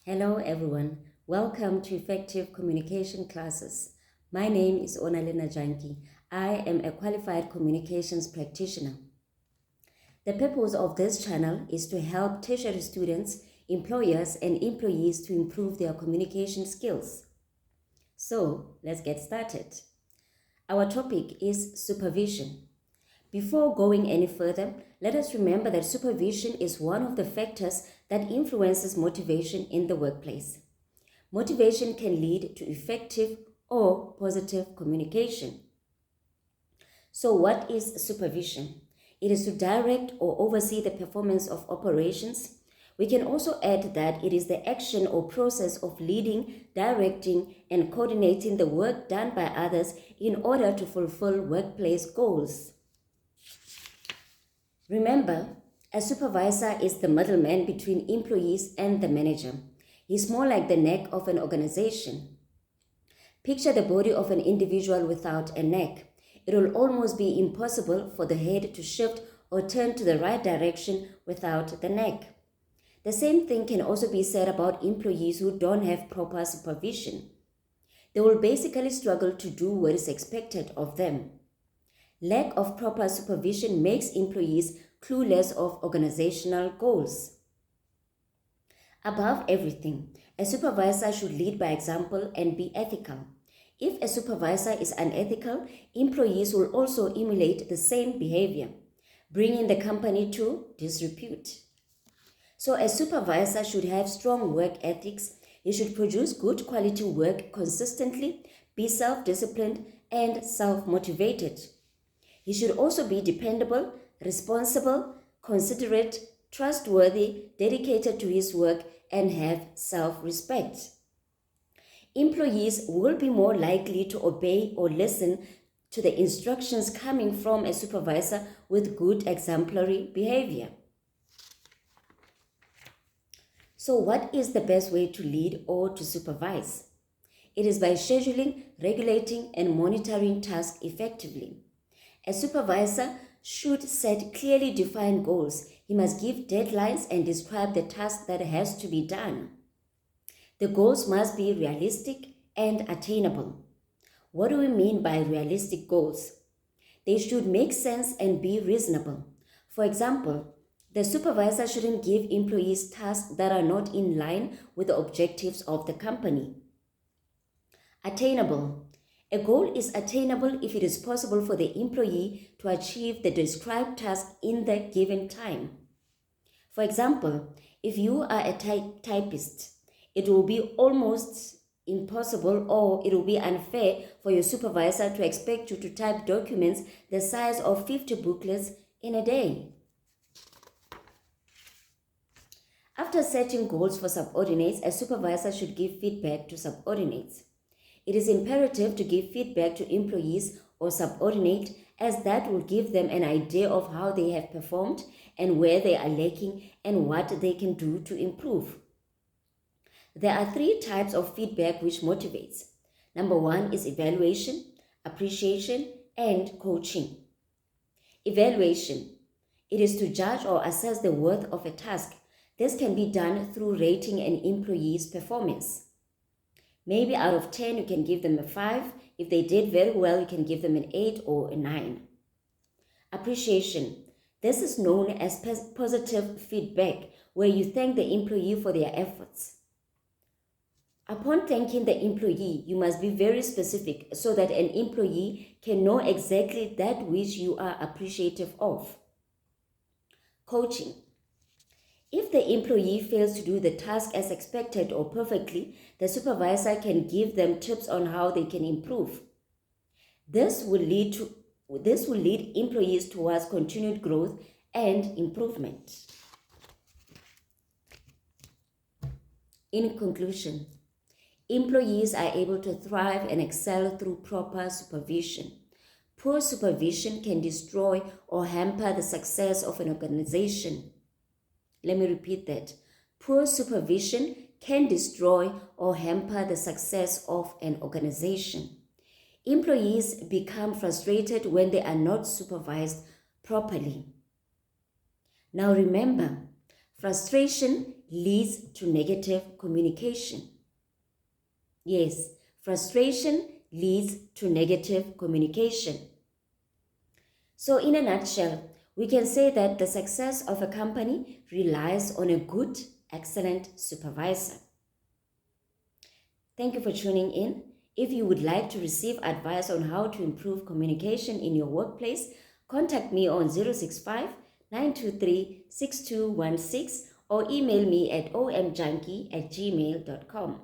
Hello everyone, welcome to Effective Communication Classes. My name is Onalena Janki. I am a qualified communications practitioner. The purpose of this channel is to help tertiary students, employers and employees to improve their communication skills. So let's get started. Our topic is supervision. Before going any further, let us remember that supervision is one of the factors that influences motivation in the workplace. Motivation can lead to effective or positive communication. So, what is supervision? It is to direct or oversee the performance of operations. We can also add that it is the action or process of leading, directing, and coordinating the work done by others in order to fulfill workplace goals. Remember, a supervisor is the middleman between employees and the manager. He's more like the neck of an organization. Picture the body of an individual without a neck. It will almost be impossible for the head to shift or turn to the right direction without the neck. The same thing can also be said about employees who don't have proper supervision. They will basically struggle to do what is expected of them. Lack of proper supervision makes employees clueless of organizational goals. Above everything, a supervisor should lead by example and be ethical. If a supervisor is unethical, employees will also emulate the same behavior, bringing the company to disrepute. So a supervisor should have strong work ethics. He should produce good quality work consistently, be self-disciplined, and self-motivated. He should also be dependable, responsible, considerate, trustworthy, dedicated to his work, and have self-respect. Employees will be more likely to obey or listen to the instructions coming from a supervisor with good exemplary behavior. So, what is the best way to lead or to supervise? It is by scheduling, regulating, and monitoring tasks effectively. A supervisor should set clearly defined goals. He must give deadlines and describe the task that has to be done. The goals must be realistic and attainable. What do we mean by realistic goals? They should make sense and be reasonable. For example, the supervisor shouldn't give employees tasks that are not in line with the objectives of the company. Attainable. A goal is attainable if it is possible for the employee to achieve the described task in the given time. For example, if you are a typist, it will be almost impossible or it will be unfair for your supervisor to expect you to type documents the size of 50 booklets in a day. After setting goals for subordinates, a supervisor should give feedback to subordinates. It is imperative to give feedback to employees or subordinate, as that will give them an idea of how they have performed and where they are lacking and what they can do to improve. There are 3 types of feedback which motivates. Number 1 is evaluation, appreciation, and coaching. Evaluation. It is to judge or assess the worth of a task. This can be done through rating an employee's performance. Maybe out of 10, you can give them a 5. If they did very well, you can give them an 8 or a 9. Appreciation. This is known as positive feedback, where you thank the employee for their efforts. Upon thanking the employee, you must be very specific so that an employee can know exactly that which you are appreciative of. Coaching. If the employee fails to do the task as expected or perfectly, the supervisor can give them tips on how they can improve. This will lead employees towards continued growth and improvement. In conclusion, employees are able to thrive and excel through proper supervision. Poor supervision can destroy or hamper the success of an organization. Let me repeat that. Poor supervision can destroy or hamper the success of an organization. Employees become frustrated when they are not supervised properly. Now remember, frustration leads to negative communication. Yes, frustration leads to negative communication. So, in a nutshell, we can say that the success of a company relies on a good, excellent supervisor. Thank you for tuning in. If you would like to receive advice on how to improve communication in your workplace, contact me on 065 923 6216 or email me at omjunkie@gmail.com.